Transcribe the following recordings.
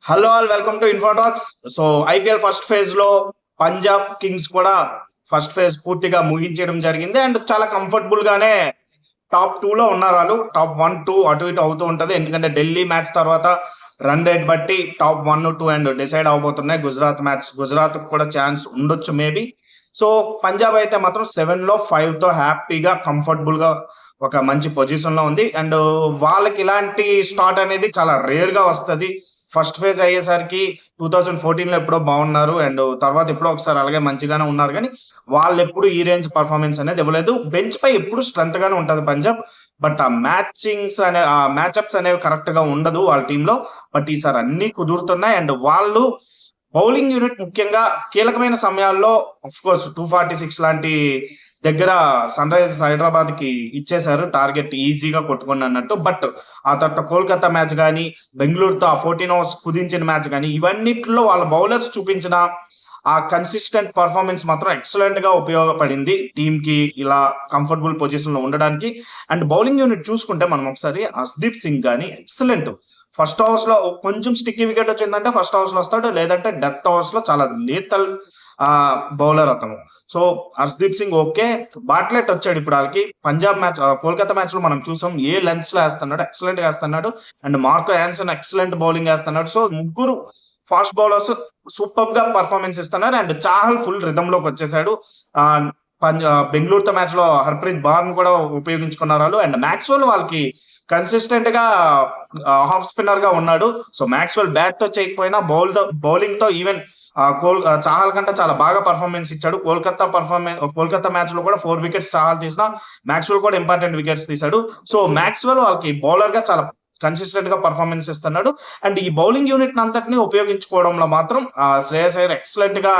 Hello all welcome to ఇన్ఫోటాక్స్. So IPL first phase లో Punjab Kings కూడా first phase పూర్తిగా ముగించడం జరిగింది అండ్ చాలా కంఫర్టబుల్ గానే టాప్ 2 లో ఉన్నారు. వాళ్ళు టాప్ 1, 2 అటు ఇటు అవుతూ ఉంటది. ఎందుకంటే ఢిల్లీ మ్యాచ్ తర్వాత రన్ రేట్ బట్టి టాప్ 1, 2 అండ్ డిసైడ్ అవబోతున్నాయి. గుజరాత్ కూడా ఛాన్స్ ఉండొచ్చు మేబీ. సో పంజాబ్ అయితే మాత్రం 7 లో 5 తో హ్యాపీగా కంఫర్టబుల్ గా ఒక మంచి పొజిషన్ లో ఉంది. అండ్ వాళ్ళకి ఇలాంటి స్టార్ట్ అనేది చాలా రేర్ గా వస్తది. ఫస్ట్ ఫేజ్ అయ్యేసరికి 2014 లో ఎప్పుడో బాగున్నారు అండ్ తర్వాత ఎప్పుడో ఒకసారి అలాగే మంచిగానే ఉన్నారు, కానీ వాళ్ళు ఎప్పుడు ఈ రేంజ్ పర్ఫార్మెన్స్ అనేది ఇవ్వలేదు. బెంచ్ పై ఎప్పుడు స్ట్రెంత్ గానే ఉంటది పంజాబ్. బట్ ఆ మ్యాచ్అప్స్ అనేవి కరెక్ట్ గా ఉండదు వాళ్ళ టీంలో. బట్ ఈసారి అన్ని కుదురుతున్నాయి అండ్ వాళ్ళు బౌలింగ్ యూనిట్ ముఖ్యంగా కీలకమైన సమయాల్లో ఆఫ్ కోర్స్ 246 లాంటి దగ్గర సన్ రైజర్స్ హైదరాబాద్ కి ఇచ్చేశారు టార్గెట్, ఈజీగా కొట్టుకుని అన్నట్టు. బట్ ఆ తర్వాత కోల్కతా మ్యాచ్ కానీ, బెంగళూరుతో ఆ 14 అవర్స్ కుదించిన మ్యాచ్ కానీ, ఇవన్నిట్లో వాళ్ళ బౌలర్స్ చూపించిన ఆ కన్సిస్టెంట్ పర్ఫార్మెన్స్ మాత్రం ఎక్సలెంట్ గా ఉపయోగపడింది టీమ్ కి ఇలా కంఫర్టబుల్ పొజిషన్ లో ఉండడానికి. అండ్ బౌలింగ్ యూనిట్ చూసుకుంటే మనం ఒకసారి హర్షదీప్ సింగ్ కానీ ఎక్సలెంట్. ఫస్ట్ ఓవర్స్ లో కొంచెం స్టిక్కీ వికెట్ వచ్చిందంటే ఫస్ట్ ఓవర్స్ లో వస్తాడు, లేదంటే డెత్ ఓవర్స్ లో చాలా లీతల్ బౌలర్ అతను. So Harshdeep Singh okay. Bartlett వచ్చాడు ఇప్పుడు వాళ్ళకి. పంజాబ్ మ్యాచ్ కోల్కతా మ్యాచ్ లో మనం చూసాం ఏ లెన్స్ లో వేస్తున్నాడు, ఎక్సలెంట్ గా వేస్తున్నాడు. And Marco Jansen excellent bowling వేస్తున్నాడు. సో ముగ్గురు ఫాస్ట్ బౌలర్స్ సూపర్ గా పర్ఫార్మెన్స్ ఇస్తున్నారు. అండ్ చాహల్ ఫుల్ రిథమ్ లోకి వచ్చేసాడు. బెంగళూరుతో మ్యాచ్ లో హర్ప్రీత్ బార్న్ కూడా ఉపయోగించుకున్నారు వాళ్ళు. అండ్ మ్యాక్స్వెల్ వాళ్ళకి కన్సిస్టెంట్ గా హాఫ్ స్పిన్నర్ గా ఉన్నాడు. సో మ్యాక్స్వెల్ బ్యాట్ తో చేయకపోయినా బౌలింగ్ తో ఈవెన్ చాహల్ కంటే చాలా బాగా పర్ఫార్మెన్స్ ఇచ్చాడు. కోల్కతా మ్యాచ్ లో కూడా 4 వికెట్స్ చాహల్ తీసిన, మ్యాక్స్వెల్ కూడా ఇంపార్టెంట్ వికెట్స్ తీశాడు. సో మ్యాక్స్వెల్ వాళ్ళకి బౌలర్ గా చాలా కన్సిస్టెంట్ గా పర్ఫార్మెన్స్ ఇస్తున్నాడు. అండ్ ఈ బౌలింగ్ యూనిట్ అంతటిని ఉపయోగించుకోవడంలో మాత్రం శ్రేయస్ అయ్యర్ ఎక్సలెంట్ గా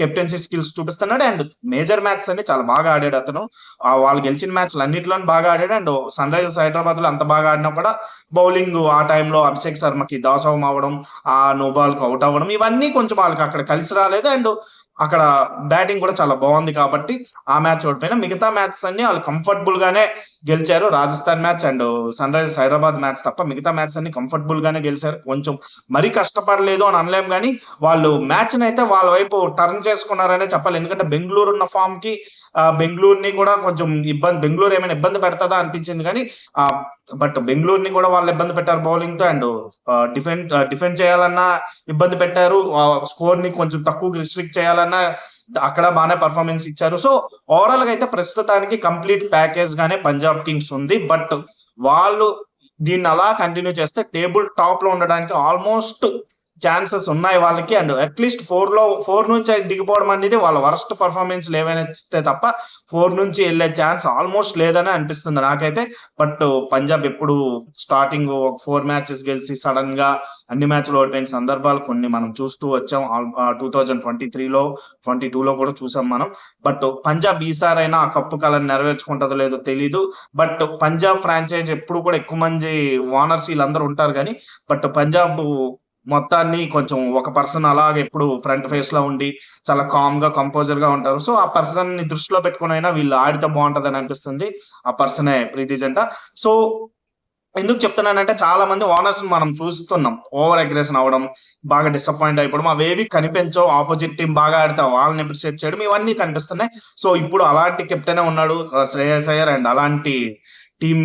కెప్టెన్సీ స్కిల్స్ చూపిస్తున్నాడు. అండ్ మేజర్ మ్యాచ్ అన్ని చాలా బాగా ఆడాడు అతను. వాళ్ళు గెలిచిన మ్యాచ్లు అన్నింటిలోనూ బాగా ఆడాడు. అండ్ సన్ రైజర్స్ హైదరాబాద్ లో అంత బాగా ఆడినా కూడా బౌలింగ్ ఆ టైంలో అభిషేక్ శర్మకి దాసోహం అవ్వడం, ఆ నో బాల్ కు అవుట్ అవ్వడం, ఇవన్నీ కొంచెం వాళ్ళకి అక్కడ కలిసి రాలేదు. అండ్ అక్కడ బ్యాటింగ్ కూడా చాలా బాగుంది కాబట్టి ఆ మ్యాచ్ ఓడిపోయినా మిగతా మ్యాచ్ అన్ని వాళ్ళు కంఫర్టబుల్ గానే గెలిచారు. Rajasthan match and sunrisers Hyderabad match తప్ప మిగతా మ్యాచ్ అన్ని కంఫర్టబుల్ గానే గెలిచారు. కొంచెం మరీ కష్టపడలేదు అని అనలేం, కానీ వాళ్ళు మ్యాచ్ అయితే వాళ్ళ వైపు టర్న్ చేసుకున్నారనే చెప్పాలి. ఎందుకంటే బెంగళూరు ఉన్న ఫామ్ కి బెంగళూరుని కూడా కొంచెం బెంగళూరు ఏమైనా ఇబ్బంది పెడతాదా అనిపించింది, కానీ బట్ బెంగళూరుని కూడా వాళ్ళు ఇబ్బంది పెట్టారు బౌలింగ్ తో. అండ్ డిఫెండ్ చేయాలన్నా ఇబ్బంది పెట్టారు, స్కోర్ ని కొంచెం తక్కువ రిస్ట్రిక్ట్ చేయాలన్నా అక్కడ బాగానే పర్ఫార్మెన్స్ ఇచ్చారు. సో ఓవరాల్ గా అయితే ప్రస్తుతానికి కంప్లీట్ ప్యాకేజ్ గానే పంజాబ్ కింగ్స్ ఉంది. బట్ వాళ్ళు దీన్ని అలా కంటిన్యూ చేస్తే టేబుల్ టాప్ లో ఉండడానికి ఆల్మోస్ట్ ఛాన్సెస్ ఉన్నాయి వాళ్ళకి. అండ్ అట్లీస్ట్ 4 నుంచి దిగిపోవడం అనేది వాళ్ళ వరస్ట్ పర్ఫార్మెన్స్ ఏవైనా ఇస్తే తప్ప 4 నుంచి వెళ్ళే ఛాన్స్ ఆల్మోస్ట్ లేదని అనిపిస్తుంది నాకైతే. బట్ పంజాబ్ ఎప్పుడు స్టార్టింగ్ 4 మ్యాచెస్ గెలిచి సడన్ గా అన్ని మ్యాచ్లు ఓడిపోయిన సందర్భాలు కొన్ని మనం చూస్తూ వచ్చాం. 2023లో 22లో కూడా చూసాం మనం. బట్ పంజాబ్ ఈసారైనా ఆ కప్పు కళను నెరవేర్చుకుంటుందో లేదో తెలీదు. బట్ పంజాబ్ ఫ్రాంచైజ్ ఎప్పుడు కూడా ఎక్కువ మంది ఓనర్స్ వీళ్ళందరూ ఉంటారు, కానీ బట్ పంజాబ్ మొత్తాన్ని కొంచెం ఒక పర్సన్ అలాగే ఎప్పుడు ఫ్రంట్ ఫేస్ లో ఉండి చాలా కామ్ గా కంపోజర్ గా ఉంటారు. సో ఆ పర్సన్ ని దృష్టిలో పెట్టుకుని అయినా వీళ్ళు ఆడితే బాగుంటది అని అనిపిస్తుంది. ఆ పర్సనే ప్రీతి జంట. సో ఎందుకు చెప్తున్నానంటే చాలా మంది ఓనర్స్ మనం చూస్తున్నాం ఓవర్ అగ్రెషన్ అవడం, బాగా డిసప్పాయింట్ అయిపోవడం, అవేవి కనిపించవు. ఆపోజిట్ టీం బాగా ఆడితే వాళ్ళని అప్రిషియేట్ చేయడం, ఇవన్నీ కనిపిస్తున్నాయి. సో ఇప్పుడు అలాంటి కెప్టెనే ఉన్నాడు శ్రేయస్ అయ్యర్. అండ్ అలాంటి టీమ్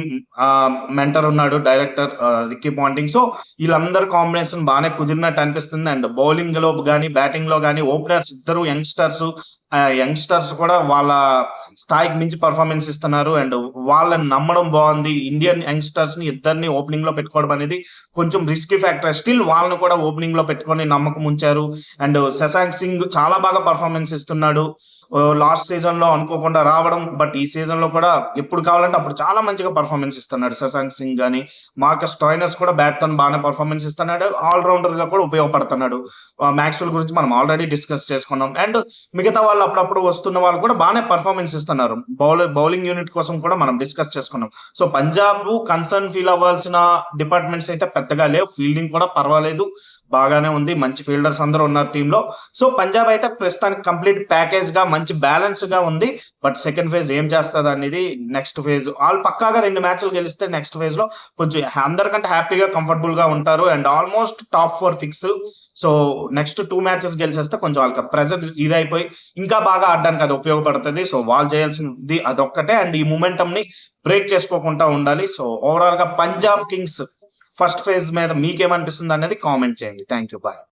మెంటర్ ఉన్నాడు డైరెక్టర్ రిక్కీ పాంటింగ్. సో వీళ్ళందరూ కాంబినేషన్ బాగానే కుదిరినట్టు అనిపిస్తుంది. అండ్ బౌలింగ్ లో కానీ బ్యాటింగ్ లో కానీ ఓపెనర్స్ ఇద్దరు యంగ్స్టర్స్ కూడా వాళ్ళ స్థాయికి మించి పర్ఫార్మెన్స్ ఇస్తున్నారు. అండ్ వాళ్ళని నమ్మడం బాగుంది. ఇండియన్ యంగ్స్టర్స్ ని ఇద్దరిని ఓపెనింగ్ లో పెట్టుకోవడం అనేది కొంచెం రిస్కీ ఫ్యాక్టర్. స్టిల్ వాళ్ళని కూడా ఓపెనింగ్ లో పెట్టుకొని నమ్మకం ఉంచారు. అండ్ శశాంక్ సింగ్ చాలా బాగా పర్ఫార్మెన్స్ ఇస్తున్నాడు. లాస్ట్ సీజన్ లో అనుకోకుండా రావడం, బట్ ఈ సీజన్ లో కూడా ఎప్పుడు కావాలంటే అప్పుడు చాలా మంచిగా పర్ఫార్మెన్స్ ఇస్తున్నాడు శశాంక్ సింగ్ గానీ. మార్కస్ స్టాయినస్ కూడా బ్యాట్ తో బాగానే పర్ఫార్మెన్స్ ఇస్తున్నాడు. ఆల్ రౌండర్ గా కూడా ఉపయోగపడుతున్నాడు. మ్యాక్స్వెల్ గురించి మనం ఆల్రెడీ డిస్కస్ చేసుకున్నాం. అండ్ మిగతా వాళ్ళు వాళ్ళు అప్పుడప్పుడు వస్తున్న వాళ్ళు కూడా బాగానే పర్ఫార్మెన్స్ ఇస్తున్నారు. బౌలింగ్ యూనిట్ కోసం కూడా మనం డిస్కస్ చేసుకున్నాం. సో పంజాబ్ కన్సర్న్ ఫీల్ అవ్వాల్సిన డిపార్ట్మెంట్స్ అయితే పెద్దగా లేవు. ఫీల్డింగ్ కూడా పర్వాలేదు, బాగానే ఉంది. మంచి ఫీల్డర్స్ అందరూ ఉన్నారు టీంలో. సో పంజాబ్ అయితే ప్రస్తుతానికి కంప్లీట్ ప్యాకేజ్ గా మంచి బ్యాలెన్స్ గా ఉంది. బట్ సెకండ్ ఫేజ్ ఏం చేస్తుంది అనేది నెక్స్ట్ ఫేజ్. వాళ్ళు పక్కాగా 2 మ్యాచ్లు గెలిస్తే నెక్స్ట్ ఫేజ్ లో కొంచెం అందరికంటే హ్యాపీగా కంఫర్టబుల్ గా ఉంటారు. And almost top 4 fix. So next 2 matches గెలిచేస్తే కొంచెం వాళ్ళకి ప్రెజర్ ఇదైపోయి ఇంకా బాగా ఆడడానికి అది ఉపయోగపడుతుంది. సో వాళ్ళు చేయాల్సింది అదొక్కటే. అండ్ ఈ మూమెంటం ని బ్రేక్ చేసుకోకుండా ఉండాలి. సో ఓవరాల్ గా పంజాబ్ కింగ్స్ ఫస్ట్ ఫేజ్ మీద మీకేమనిపిస్తుంది అనేది కామెంట్ చేయండి. Thank you, bye.